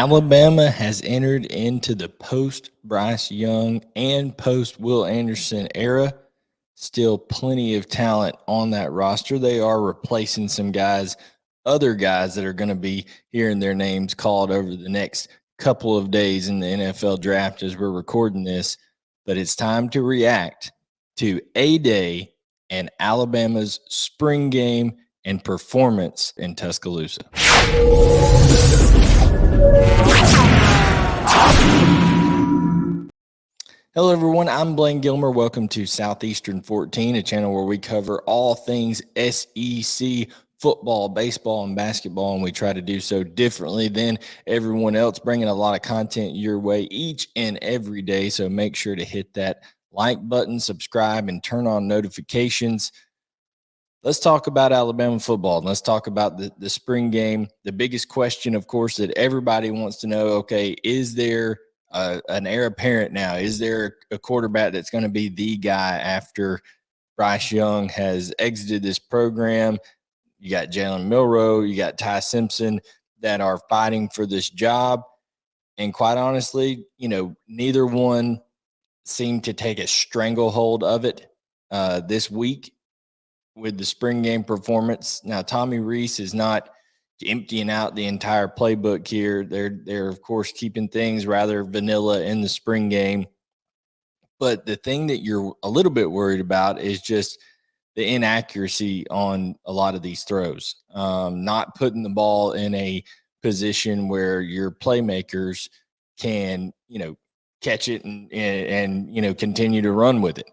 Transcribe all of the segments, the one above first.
Alabama has entered into the post-Bryce Young and post-Will Anderson era. Still plenty of talent on that roster. They are replacing some guys, other guys that are going to be hearing their names called over the next couple of days in the NFL draft as we're recording this. But it's time to react to A-Day and Alabama's spring game and performance in Tuscaloosa. Hello, everyone. I'm Blayne Gilmer. Welcome to Southeastern 14, a channel where we cover all things SEC football, baseball, and basketball, and we try to do so differently than everyone else, bringing a lot of content your way each and every day. So make sure to hit that like button, subscribe, and turn on notifications. Let's talk about Alabama football, and let's talk about the spring game. The biggest question, of course, that everybody wants to know, okay, is there an heir apparent now? Is there a quarterback that's going to be the guy after Bryce Young has exited this program? You got Jalen Milroe, you got Ty Simpson that are fighting for this job. And quite honestly, neither one seemed to take a stranglehold of it this week with the spring game performance. Now, Tommy Rees is not emptying out the entire playbook here. They're of course keeping things rather vanilla in the spring game. But the thing that you're a little bit worried about is just the inaccuracy on a lot of these throws. Not putting the ball in a position where your playmakers can, catch it and continue to run with it.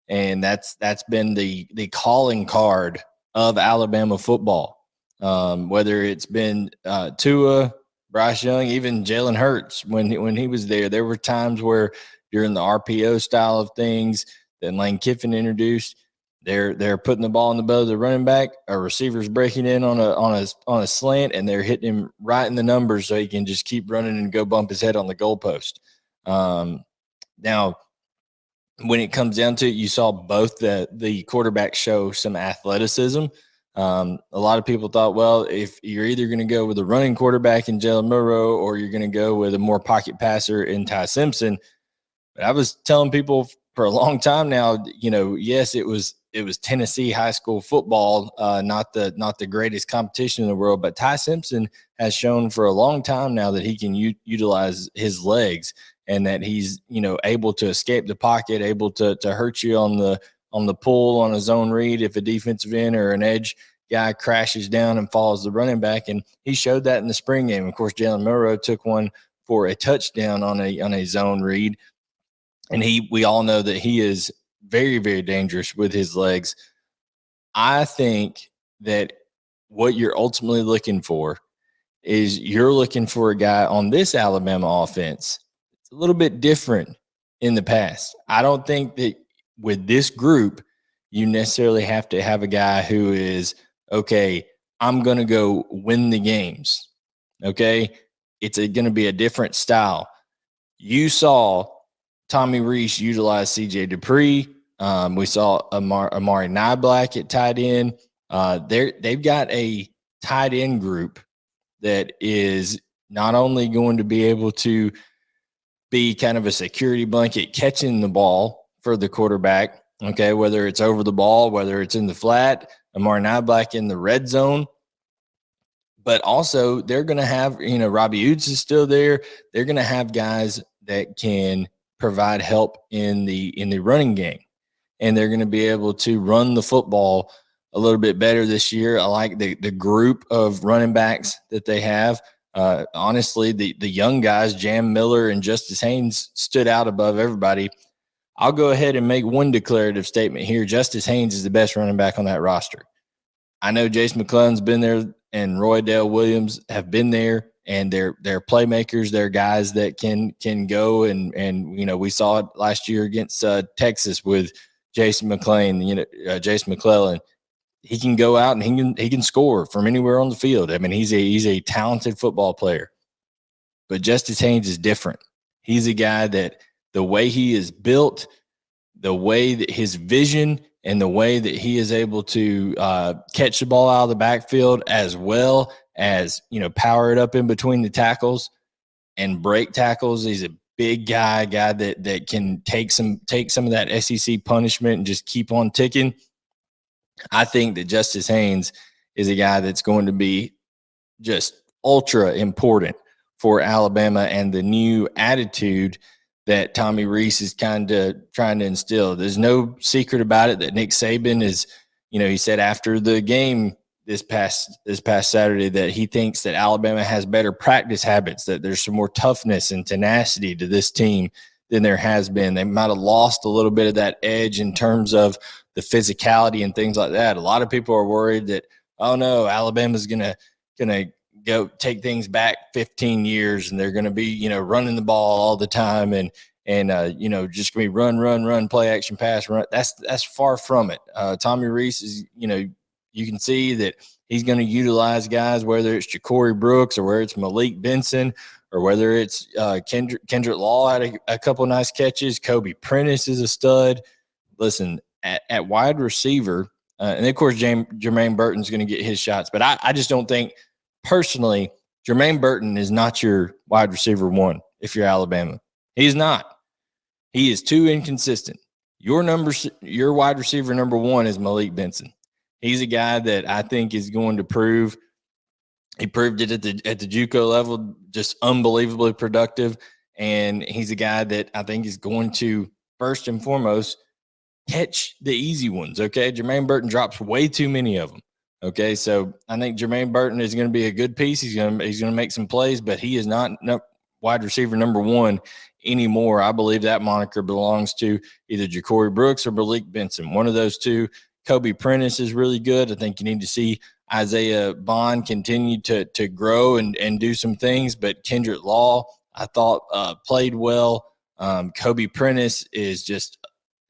And that's been the calling card of Alabama football. Whether it's been Tua, Bryce Young, even Jalen Hurts when he was there were times where during the RPO style of things that Lane Kiffin introduced, they're putting the ball in the belly of the running back, a receiver's breaking in on a slant, and they're hitting him right in the numbers so he can just keep running and go bump his head on the goalpost. Now, when it comes down to it, you saw both the quarterbacks show some athleticism. A lot of people thought, well, if you're either going to go with a running quarterback in Jalen Milroe or you're going to go with a more pocket passer in Ty Simpson. But I was telling people for a long time now, yes, it was Tennessee high school football, not the greatest competition in the world, but Ty Simpson has shown for a long time now that he can utilize his legs and that he's, able to escape the pocket, able to hurt you on the pull on a zone read if a defensive end or an edge guy crashes down and follows the running back. And he showed that in the spring game. Of course, Jalen Milroe took one for a touchdown on a zone read. And we all know that he is very, very dangerous with his legs. I think that what you're ultimately looking for is you're looking for a guy on this Alabama offense. It's a little bit different in the past. I don't think that with this group, you necessarily have to have a guy who is, okay, I'm going to go win the games. Okay. It's going to be a different style. You saw Tommy Rees utilize CJ Dupree. We saw Amari Niblack at tight end. They've got a tight end group that is not only going to be able to be kind of a security blanket catching the ball for the quarterback, okay, whether it's over the ball, whether it's in the flat, Amari Niblack in the red zone. But also they're going to have, Robbie Oots is still there. They're going to have guys that can provide help in the running game. And they're going to be able to run the football a little bit better this year. I like the group of running backs that they have. Honestly, the young guys, Jam Miller and Justice Haynes, stood out above everybody. I'll go ahead and make one declarative statement here. Justice Haynes is the best running back on that roster. I know Jace McClellan's been there and Roy Dale Williams have been there, and they're playmakers. They're guys that can go and we saw it last year against Texas with Jason McClellan. He can go out and he can score from anywhere on the field. I mean, he's a talented football player. But Justice Haynes is different. He's a guy that the way he is built, the way that his vision and the way that he is able to catch the ball out of the backfield as well as, power it up in between the tackles, and break tackles. He's a big guy that can take some of that SEC punishment and just keep on ticking. I think that Justice Haynes is a guy that's going to be just ultra important for Alabama and the new attitude that Tommy Rees is kind of trying to instill. There's no secret about it that Nick Saban is, he said after the game this past Saturday that he thinks that Alabama has better practice habits, that there's some more toughness and tenacity to this team than there has been. They might have lost a little bit of that edge in terms of the physicality and things like that. A lot of people are worried that, oh no, Alabama's gonna go take things back 15 years and they're gonna be, running the ball all the time and just gonna be run, play action, pass, run. That's far from it. Tommy Rees is, you can see that he's going to utilize guys, whether it's Ja'Cory Brooks or whether it's Malik Benson or whether it's Kendrick Law had a couple of nice catches. Kobe Prentice is a stud. Listen, at wide receiver, and of course Jermaine Burton's going to get his shots, but I just don't think personally Jermaine Burton is not your wide receiver one if you're Alabama. He's not. He is too inconsistent. Your wide receiver number one is Malik Benson. He's a guy that I think is going to prove. He proved it at the JUCO level, just unbelievably productive. And he's a guy that I think is going to, first and foremost, catch the easy ones, okay? Jermaine Burton drops way too many of them, okay? So I think Jermaine Burton is going to be a good piece. He's going to make some plays, but he is not wide receiver number one anymore. I believe that moniker belongs to either Ja'Cory Brooks or Malik Benson, one of those two. Kobe Prentice is really good. I think you need to see Isaiah Bond continue to grow and do some things, but Kendrick Law, I thought, played well. Kobe Prentice is just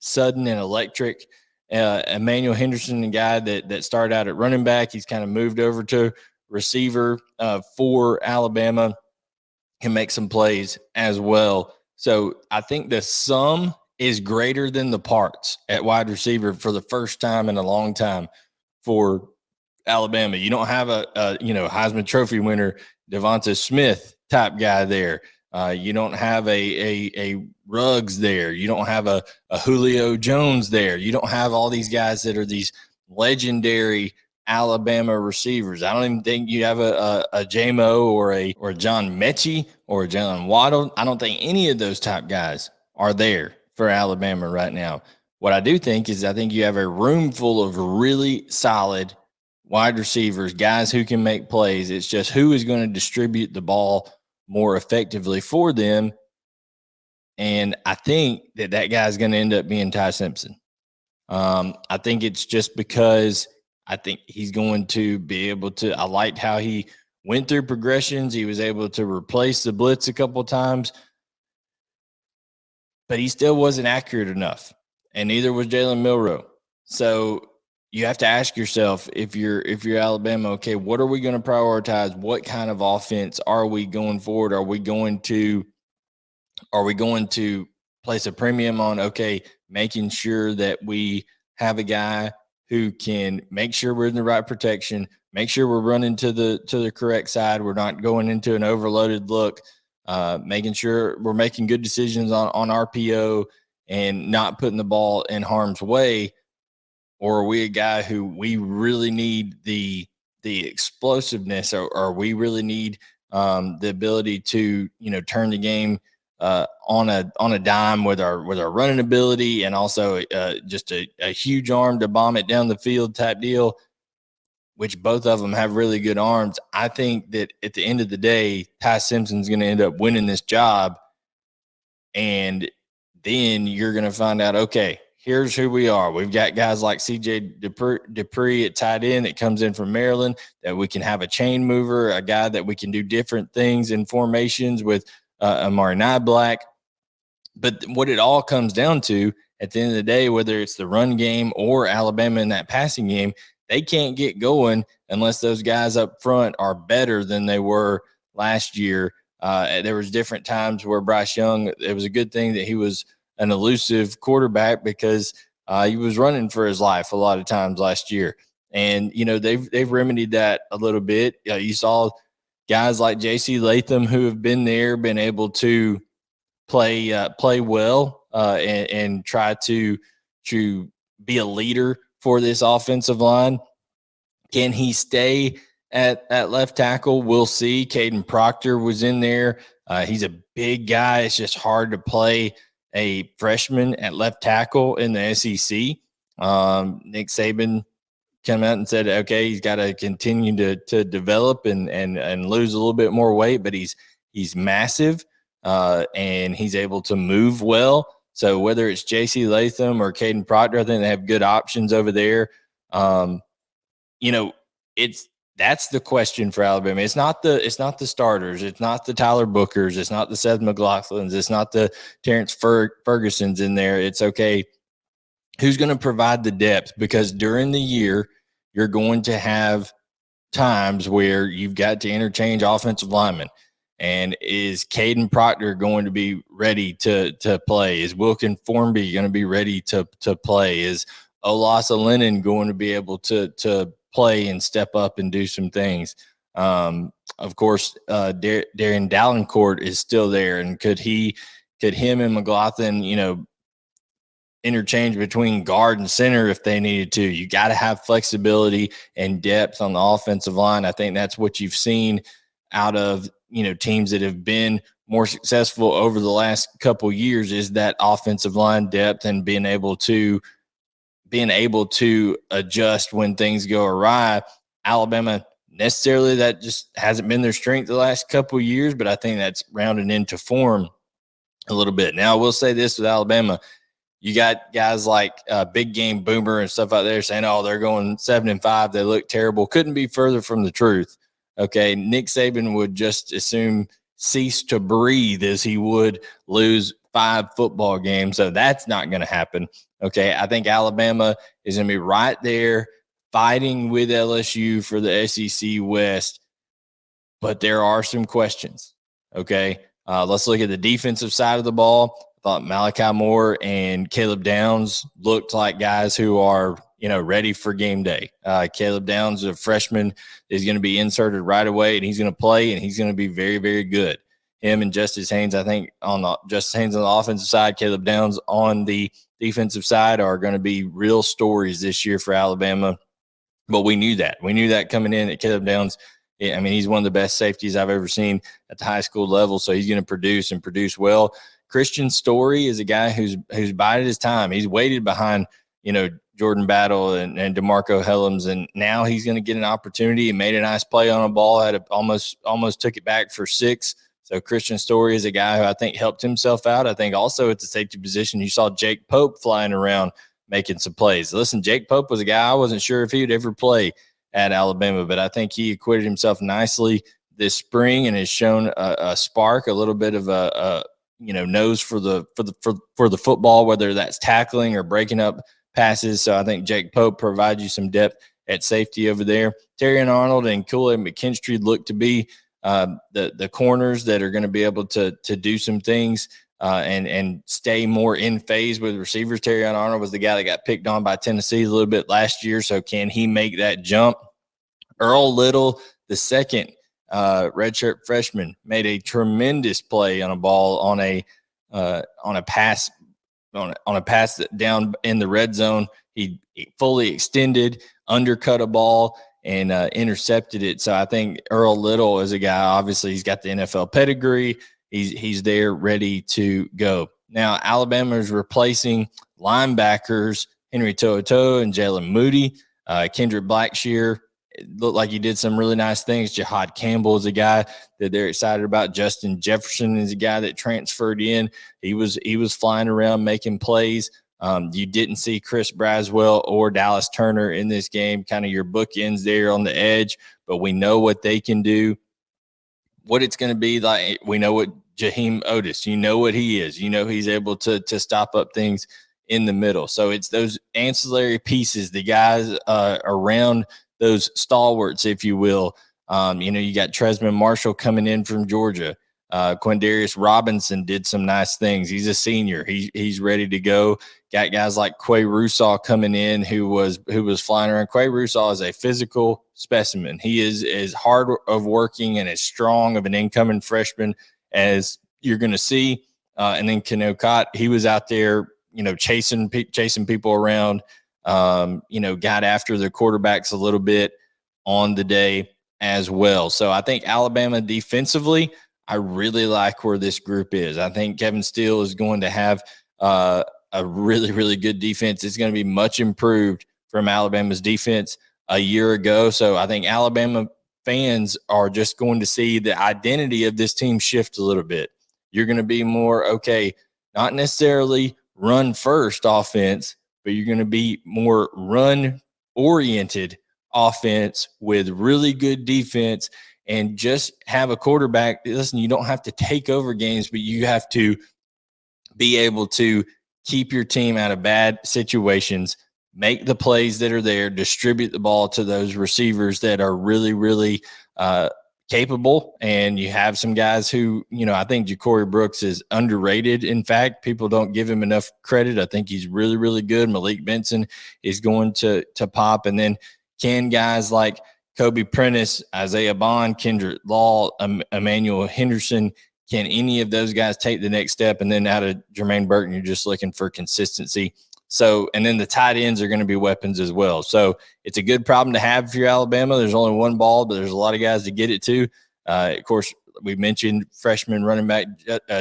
sudden and electric. Emmanuel Henderson, a guy that started out at running back, he's kind of moved over to receiver for Alabama, can make some plays as well. So I think the sum is greater than the parts at wide receiver for the first time in a long time for Alabama. You don't have a Heisman Trophy winner, Devonta Smith type guy there. You don't have a Ruggs there. You don't have a Julio Jones there. You don't have all these guys that are these legendary Alabama receivers. I don't even think you have a J-Mo or a John Mechie or a Jalen Waddle. I don't think any of those type guys are there for Alabama right now. What I do think is I think you have a room full of really solid wide receivers, guys who can make plays. It's just who is going to distribute the ball more effectively for them. And I think that guy is going to end up being Ty Simpson. I think it's just because I think he's going to be able to – I liked how he went through progressions. He was able to replace the blitz a couple of times, but he still wasn't accurate enough, and neither was Jalen Milroe. So you have to ask yourself, if you're Alabama, okay, what are we going to prioritize? What kind of offense are we going forward? Are we going to place a premium on, okay, making sure that we have a guy who can make sure we're in the right protection, make sure we're running to the correct side, we're not going into an overloaded look, making sure we're making good decisions on RPO and not putting the ball in harm's way? Or are we a guy who we really need the explosiveness, or we really need the ability to turn the game on a dime with our running ability, and also just a huge arm to bomb it down the field type deal, which both of them have really good arms. I think that at the end of the day, Ty Simpson's going to end up winning this job, and then you're going to find out, okay, here's who we are. We've got guys like C.J. Dupree at tight end that comes in from Maryland, that we can have a chain mover, a guy that we can do different things in formations with Amari Niblack. But what it all comes down to at the end of the day, whether it's the run game or Alabama in that passing game, they can't get going unless those guys up front are better than they were last year. There was different times where Bryce Young, it was a good thing that he was an elusive quarterback, because he was running for his life a lot of times last year. And, they've remedied that a little bit. You saw guys like J.C. Latham who have been there, been able to play well and try to be a leader for this offensive line. Can he stay at left tackle? We'll see. Caden Proctor was in there. He's a big guy. It's just hard to play a freshman at left tackle in the SEC. Nick Saban came out and said, okay, he's got to continue to develop and lose a little bit more weight, but he's massive and he's able to move well. So whether it's J.C. Latham or Caden Proctor, I think they have good options over there. That's the question for Alabama. It's not the starters. It's not the Tyler Bookers. It's not the Seth McLaughlins. It's not the Terrence Fergusons in there. It's okay. Who's going to provide the depth? Because during the year, you're going to have times where you've got to interchange offensive linemen. And is Caden Proctor going to be ready to play? Is Wilkin Formby going to be ready to play? Is Olasa Lennon going to be able to play and step up and do some things? Of course, Darian Dallencourt is still there. And could him and McLaughlin, interchange between guard and center if they needed to? You got to have flexibility and depth on the offensive line. I think that's what you've seen out of teams that have been more successful over the last couple years, is that offensive line depth and being able to adjust when things go awry. Alabama, necessarily that just hasn't been their strength the last couple years, but I think that's rounded into form a little bit. Now I will say this with Alabama, you got guys like Big Game Boomer and stuff out there saying, oh, they're going 7-5. They look terrible. Couldn't be further from the truth. Okay. Nick Saban would just assume cease to breathe as he would lose 5 football games. So that's not going to happen. Okay. I think Alabama is going to be right there fighting with LSU for the SEC West, but there are some questions. Okay. Let's look at the defensive side of the ball. I thought Malachi Moore and Caleb Downs looked like guys who are, ready for game day. Caleb Downs, a freshman, is going to be inserted right away, and he's going to play, and he's going to be very, very good. Him and Justice Haynes, I think, Justice Haynes on the offensive side, Caleb Downs on the defensive side are going to be real stories this year for Alabama. But we knew that. We knew that coming in at Caleb Downs. I mean, he's one of the best safeties I've ever seen at the high school level, so he's going to produce and produce well. Christian Story is a guy who's bided his time. He's waited behind, Jordan Battle and DeMarco Helms, and now he's going to get an opportunity. He made a nice play on a ball, almost took it back for 6. So Christian Story is a guy who I think helped himself out. I think also at the safety position, you saw Jake Pope flying around making some plays. Listen, Jake Pope was a guy I wasn't sure if he would ever play at Alabama, but I think he acquitted himself nicely this spring and has shown a spark, a little bit of a nose for the football, whether that's tackling or breaking up passes. So I think Jake Pope provides you some depth at safety over there. Terrion Arnold and Kool-Aid McKinstry look to be the corners that are going to be able to do some things and stay more in phase with receivers. Terrion Arnold was the guy that got picked on by Tennessee a little bit last year. So can he make that jump? Earl Little, the second redshirt freshman, made a tremendous play on a ball on a pass down in the red zone. He fully extended, undercut a ball, and intercepted it. So I think Earl Little is a guy, obviously he's got the NFL pedigree. He's there ready to go. Now, Alabama is replacing linebackers Henry To'oTo'o and Jalen Moody. Kendrick Blackshear looked like he did some really nice things. Jihad Campbell is a guy that they're excited about. Justin Jefferson is a guy that transferred in. He was flying around making plays. You didn't see Chris Braswell or Dallas Turner in this game, kind of your bookends there on the edge, but we know what they can do. What it's going to be like, we know what Jaheim Otis, what he is. He's able to stop up things in the middle. So it's those ancillary pieces, the guys around those stalwarts, if you will. You got Tresman Marshall coming in from Georgia. Quindarius Robinson did some nice things. He's a senior. He's ready to go. Got guys like Quay Russaw coming in who was flying around. Quay Russaw is a physical specimen. He is as hard of working and as strong of an incoming freshman as you're going to see. And then Kenocott, he was out there, chasing people around, got after the quarterbacks a little bit on the day as well. So I think Alabama defensively, I really like where this group is. I think Kevin Steele is going to have a really, really good defense. It's going to be much improved from Alabama's defense a year ago. So I think Alabama fans are just going to see the identity of this team shift a little bit. You're going to be more, okay, not necessarily run first offense, but you're going to be more run oriented offense with really good defense, and just have a quarterback. Listen, you don't have to take over games, but you have to be able to keep your team out of bad situations, make the plays that are there, distribute the ball to those receivers that are really, really capable. And you have some guys who, I think Ja'Cory Brooks is underrated. In fact, people don't give him enough credit. I think he's really, really good. Malik Benson is going to pop. And then can guys like Kobe Prentice, Isaiah Bond, Kendrick Law, Emmanuel Henderson, can any of those guys take the next step? And then out of Jermaine Burton, you're just looking for consistency. So, and then the tight ends are going to be weapons as well. So it's a good problem to have if you're Alabama. There's only one ball, but there's a lot of guys to get it to. Of course, we mentioned freshman running back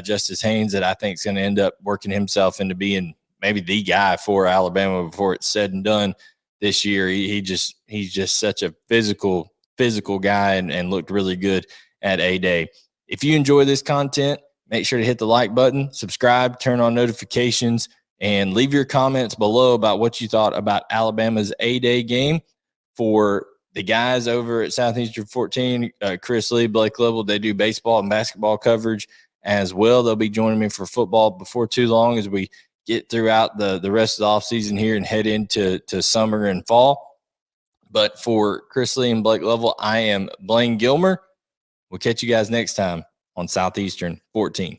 Justice Haynes, that I think is going to end up working himself into being maybe the guy for Alabama before it's said and done this year. He's just such a physical guy, and looked really good at A-Day. If you enjoy this content, make sure to hit the like button, subscribe, turn on notifications, and leave your comments below about what you thought about Alabama's A-Day game. For the guys over at Southeastern 14, Chris Lee, Blake Level, they do baseball and basketball coverage as well. They'll be joining me for football before too long as we get throughout the rest of the offseason here and head into summer and fall. But for Chris Lee and Blake Level, I am Blayne Gilmer. We'll catch you guys next time on Southeastern 14.